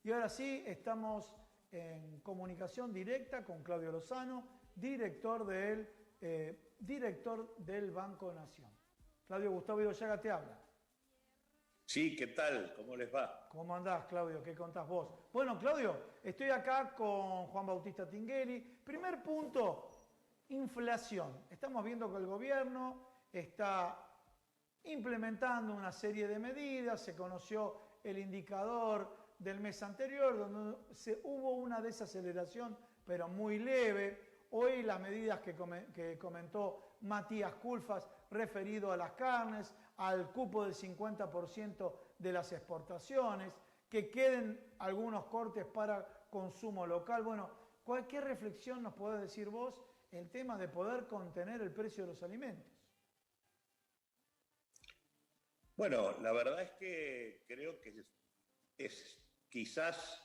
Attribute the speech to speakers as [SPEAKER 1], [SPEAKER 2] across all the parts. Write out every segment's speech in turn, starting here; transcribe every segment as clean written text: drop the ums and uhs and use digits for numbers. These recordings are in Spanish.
[SPEAKER 1] Y ahora sí, estamos en comunicación directa con Claudio Lozano, director del Banco Nación. Claudio, Gustavo Idoyaga te habla.
[SPEAKER 2] Sí, ¿qué tal? ¿Cómo les va?
[SPEAKER 1] ¿Cómo andás, Claudio? ¿Qué contás vos? Bueno, Claudio, estoy acá con Juan Bautista Tinguely. Primer punto, inflación. Estamos viendo que el gobierno está implementando una serie de medidas. Se conoció el indicador del mes anterior, donde hubo una desaceleración, pero muy leve. Hoy las medidas que comentó Matías Culfas referido a las carnes, al cupo del 50% de las exportaciones, que queden algunos cortes para consumo local. Bueno, ¿qué reflexión nos podés decir vos el tema de poder contener el precio de los alimentos?
[SPEAKER 2] Bueno, la verdad es que creo que es quizás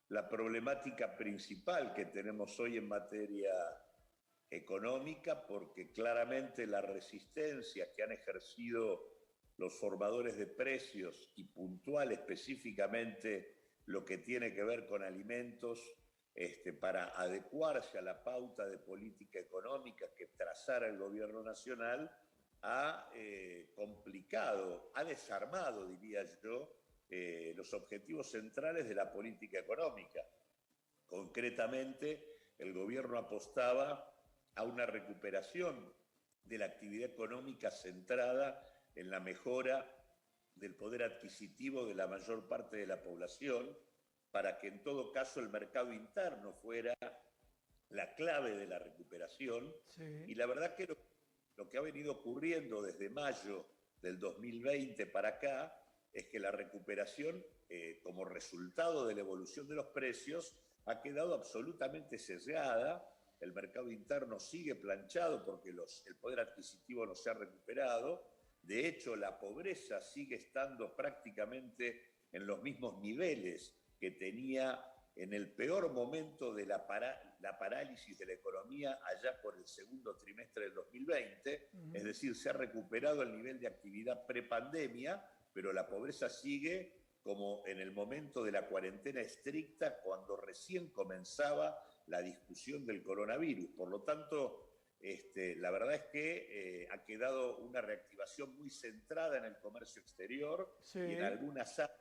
[SPEAKER 2] la problemática principal que tenemos hoy en materia económica, porque claramente la resistencia que han ejercido los formadores de precios y puntual específicamente lo que tiene que ver con alimentos, para adecuarse a la pauta de política económica que trazara el gobierno nacional, ha complicado, ha desarmado, diría yo, los objetivos centrales de la política económica. Concretamente, el gobierno apostaba a una recuperación de la actividad económica centrada en la mejora del poder adquisitivo de la mayor parte de la población, para que en todo caso el mercado interno fuera la clave de la recuperación.
[SPEAKER 1] Sí.
[SPEAKER 2] Y la verdad que lo que ha venido ocurriendo desde mayo del 2020 para acá es que la recuperación, como resultado de la evolución de los precios, ha quedado absolutamente sesgada. El mercado interno sigue planchado porque el poder adquisitivo no se ha recuperado. De hecho, la pobreza sigue estando prácticamente en los mismos niveles que tenía en el peor momento de la parálisis de la economía allá por el segundo trimestre del 2020. Es decir, se ha recuperado el nivel de actividad prepandemia, pero la pobreza sigue como en el momento de la cuarentena estricta, cuando recién comenzaba la discusión del coronavirus. Por lo tanto, la verdad es que ha quedado una reactivación muy centrada en el comercio exterior,
[SPEAKER 1] Sí.
[SPEAKER 2] y en algunas áreas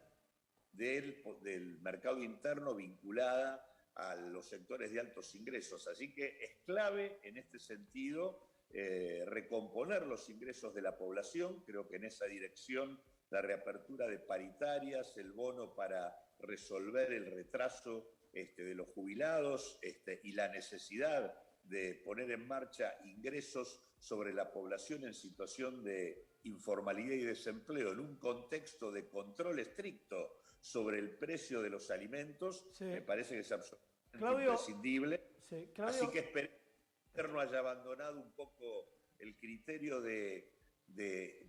[SPEAKER 2] del mercado interno vinculada a los sectores de altos ingresos. Así que es clave en este sentido recomponer los ingresos de la población. Creo que en esa dirección la reapertura de paritarias, el bono para resolver el retraso de los jubilados, y la necesidad de poner en marcha ingresos sobre la población en situación de informalidad y desempleo en un contexto de control estricto sobre el precio de los alimentos, sí, me parece que es absolutamente imprescindible.
[SPEAKER 1] Sí, Claudio,
[SPEAKER 2] así que espero que el gobierno haya abandonado un poco el criterio de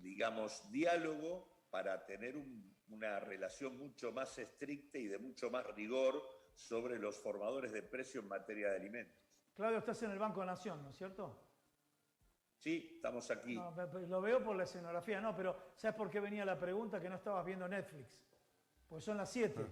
[SPEAKER 2] digamos, diálogo para tener una relación mucho más estricta y de mucho más rigor sobre los formadores de precio en materia de alimentos.
[SPEAKER 1] Claudio, estás en el Banco Nación, ¿no es cierto?
[SPEAKER 2] Sí, estamos aquí.
[SPEAKER 1] No, lo veo por la escenografía, no, pero ¿sabes por qué venía la pregunta? Que no estabas viendo Netflix. Pues son las 7.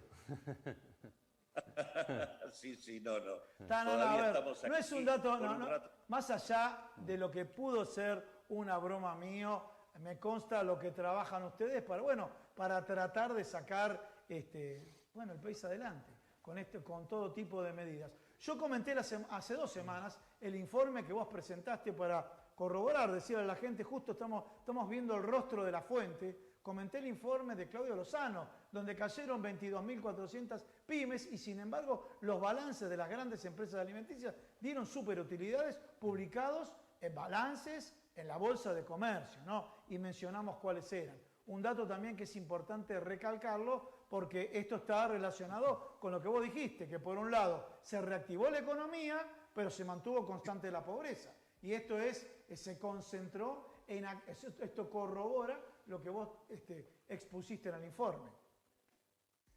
[SPEAKER 2] Sí, no.
[SPEAKER 1] A ver,
[SPEAKER 2] estamos aquí,
[SPEAKER 1] no es un dato,
[SPEAKER 2] rato.
[SPEAKER 1] Más allá de lo que pudo ser una broma mío, me consta lo que trabajan ustedes para tratar de sacar el país adelante, con todo tipo de medidas. Yo comenté hace 2 semanas el informe que vos presentaste para corroborar, decirle a la gente, justo estamos viendo el rostro de la fuente. Comenté el informe de Claudio Lozano, donde cayeron 22.400 pymes y sin embargo los balances de las grandes empresas alimenticias dieron superutilidades publicados en balances en la Bolsa de Comercio, ¿no? Y mencionamos cuáles eran. Un dato también que es importante recalcarlo porque esto está relacionado con lo que vos dijiste, que por un lado se reactivó la economía, pero se mantuvo constante la pobreza. Y esto se concentró esto corrobora lo que vos expusiste en el informe.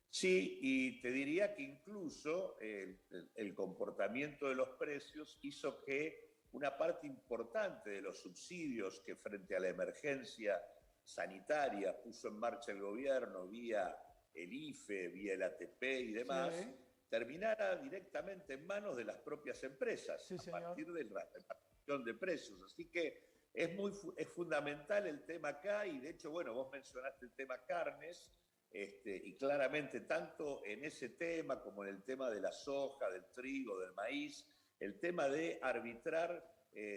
[SPEAKER 2] Sí, y te diría que incluso el comportamiento de los precios hizo que una parte importante de los subsidios que frente a la emergencia sanitaria puso en marcha el gobierno vía el IFE, vía el ATP y demás,
[SPEAKER 1] Sí.
[SPEAKER 2] terminara directamente en manos de las propias empresas,
[SPEAKER 1] Sí,
[SPEAKER 2] a partir de la repartición de precios. Así que es fundamental el tema acá, y de hecho, bueno, vos mencionaste el tema carnes, y claramente tanto en ese tema como en el tema de la soja, del trigo, del maíz, el tema de arbitrar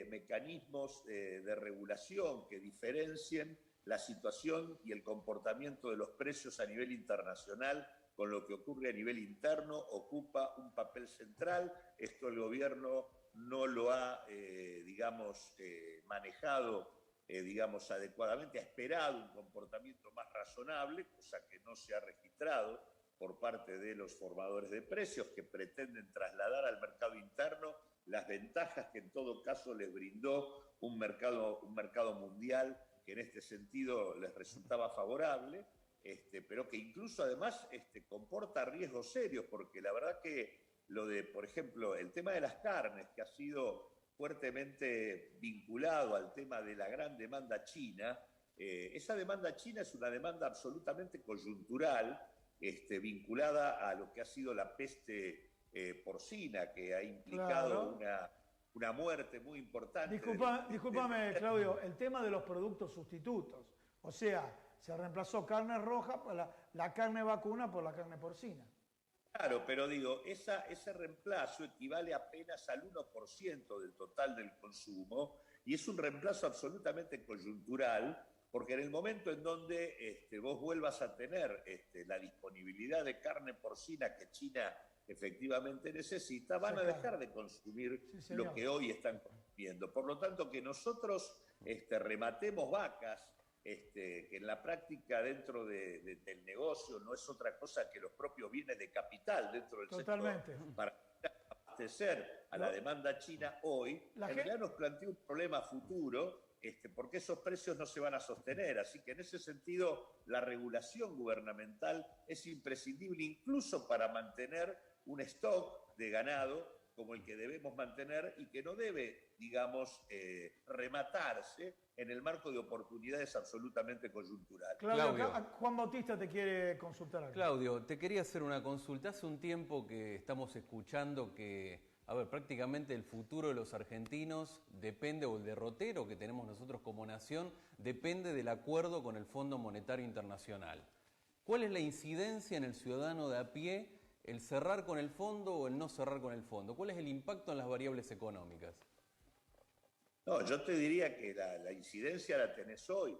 [SPEAKER 2] mecanismos de regulación que diferencien la situación y el comportamiento de los precios a nivel internacional con lo que ocurre a nivel interno, ocupa un papel central. Esto el gobierno no lo ha, manejado, adecuadamente, ha esperado un comportamiento más razonable, cosa que no se ha registrado por parte de los formadores de precios, que pretenden trasladar al mercado interno las ventajas que en todo caso les brindó un mercado mundial que en este sentido les resultaba favorable, pero que incluso además comporta riesgos serios, porque la verdad que lo de, por ejemplo, el tema de las carnes, que ha sido fuertemente vinculado al tema de la gran demanda china, esa demanda china es una demanda absolutamente coyuntural, vinculada a lo que ha sido la peste porcina, que ha implicado una muerte muy importante.
[SPEAKER 1] Discúlpame, Claudio, el tema de los productos sustitutos. O sea, se reemplazó carne roja por la carne vacuna por la carne porcina.
[SPEAKER 2] Claro, pero digo, ese reemplazo equivale apenas al 1% del total del consumo, y es un reemplazo absolutamente coyuntural, porque en el momento en donde vos vuelvas a tener la disponibilidad de carne porcina que China efectivamente necesita, van a dejar de consumir lo que hoy están consumiendo. Por lo tanto, que nosotros rematemos vacas, que en la práctica dentro del negocio no es otra cosa que los propios bienes de capital dentro del sector para abastecer a la demanda china hoy, en realidad nos plantea un problema futuro, porque esos precios no se van a sostener. Así que en ese sentido la regulación gubernamental es imprescindible, incluso para mantener un stock de ganado como el que debemos mantener, y que no debe, rematarse en el marco de oportunidades absolutamente coyunturales.
[SPEAKER 1] Claudio, Juan Bautista te quiere consultar algo.
[SPEAKER 3] Claudio, te quería hacer una consulta. Hace un tiempo que estamos escuchando que, prácticamente el futuro de los argentinos depende, o el derrotero que tenemos nosotros como nación, depende del acuerdo con el Fondo Monetario Internacional. ¿Cuál es la incidencia en el ciudadano de a pie, el cerrar con el fondo o el no cerrar con el fondo? ¿Cuál es el impacto en las variables económicas?
[SPEAKER 2] No, yo te diría que la incidencia la tenés hoy.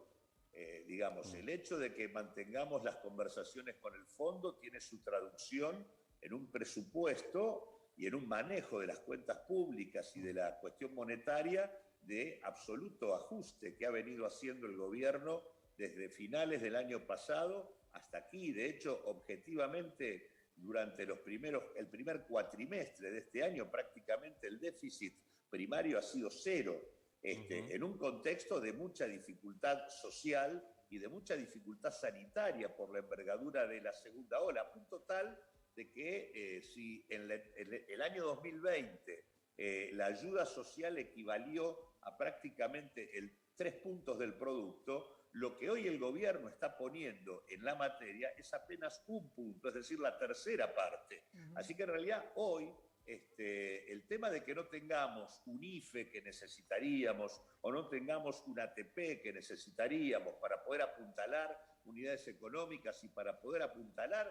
[SPEAKER 2] El hecho de que mantengamos las conversaciones con el fondo tiene su traducción en un presupuesto y en un manejo de las cuentas públicas y de la cuestión monetaria de absoluto ajuste que ha venido haciendo el gobierno desde finales del año pasado hasta aquí. De hecho, objetivamente, durante el primer cuatrimestre de este año, prácticamente el déficit primario ha sido cero, en un contexto de mucha dificultad social y de mucha dificultad sanitaria por la envergadura de la segunda ola, a punto tal de que si en el año 2020 la ayuda social equivalió a prácticamente 3 puntos del producto, lo que hoy el gobierno está poniendo en la materia es apenas 1 punto, es decir, la tercera parte. Así que en realidad hoy el tema de que no tengamos un IFE que necesitaríamos o no tengamos un ATP que necesitaríamos para poder apuntalar unidades económicas y para poder apuntalar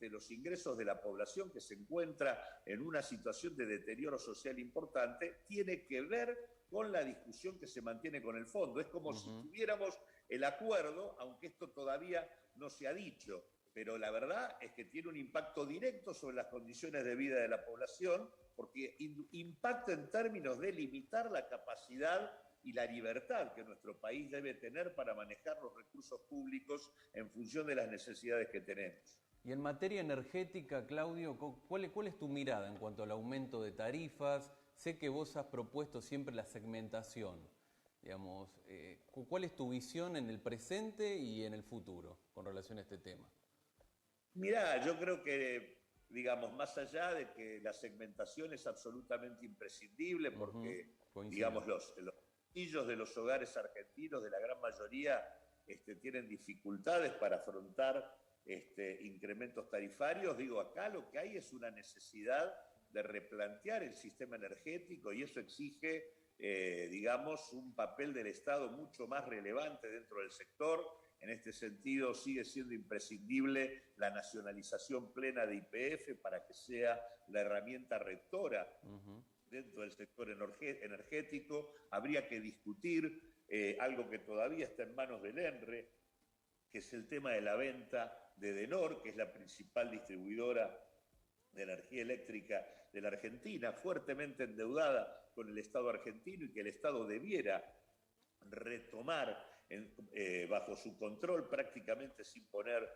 [SPEAKER 2] los ingresos de la población que se encuentra en una situación de deterioro social importante, tiene que ver con la discusión que se mantiene con el fondo. Es como si tuviéramos el acuerdo, aunque esto todavía no se ha dicho, pero la verdad es que tiene un impacto directo sobre las condiciones de vida de la población, porque impacta en términos de limitar la capacidad y la libertad que nuestro país debe tener para manejar los recursos públicos en función de las necesidades que tenemos.
[SPEAKER 3] Y en materia energética, Claudio, ¿cuál es tu mirada en cuanto al aumento de tarifas? Sé que vos has propuesto siempre la segmentación. ¿Cuál es tu visión en el presente y en el futuro con relación a este tema?
[SPEAKER 2] Mirá, yo creo que, más allá de que la segmentación es absolutamente imprescindible, porque, los bolsillos de los hogares argentinos, de la gran mayoría, tienen dificultades para afrontar incrementos tarifarios. Digo, acá lo que hay es una necesidad de replantear el sistema energético y eso exige, digamos, un papel del Estado mucho más relevante dentro del sector. En este sentido, sigue siendo imprescindible la nacionalización plena de YPF para que sea la herramienta rectora dentro del sector energético. Habría que discutir algo que todavía está en manos del ENRE, que es el tema de la venta de Denor, que es la principal distribuidora de energía eléctrica de la Argentina, fuertemente endeudada con el Estado argentino y que el Estado debiera retomar bajo su control prácticamente sin poner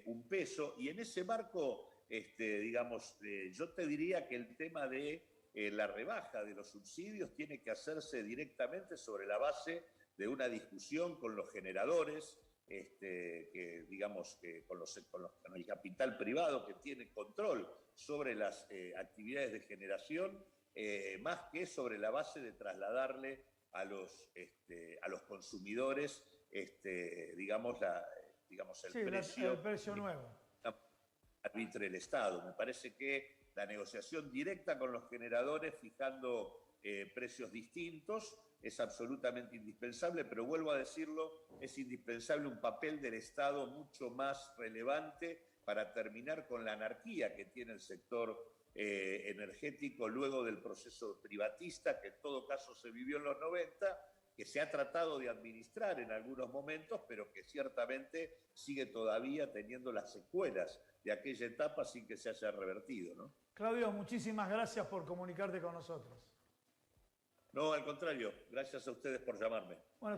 [SPEAKER 2] un peso. Y en ese marco, digamos, yo te diría que el tema de la rebaja de los subsidios tiene que hacerse directamente sobre la base de una discusión con los generadores, que digamos con el capital privado que tiene control sobre las actividades de generación, más que sobre la base de trasladarle a los consumidores, digamos el
[SPEAKER 1] sí,
[SPEAKER 2] precio,
[SPEAKER 1] el precio nuevo.
[SPEAKER 2] Arbitre el Estado. Me parece que la negociación directa con los generadores, fijando precios distintos, es absolutamente indispensable, pero vuelvo a decirlo, es indispensable un papel del Estado mucho más relevante para terminar con la anarquía que tiene el sector energético luego del proceso privatista, que en todo caso se vivió en los 90, que se ha tratado de administrar en algunos momentos, pero que ciertamente sigue todavía teniendo las secuelas de aquella etapa sin que se haya revertido, ¿no?
[SPEAKER 1] Claudio, muchísimas gracias por comunicarte con nosotros.
[SPEAKER 2] No, al contrario, gracias a ustedes por llamarme.
[SPEAKER 1] Bueno,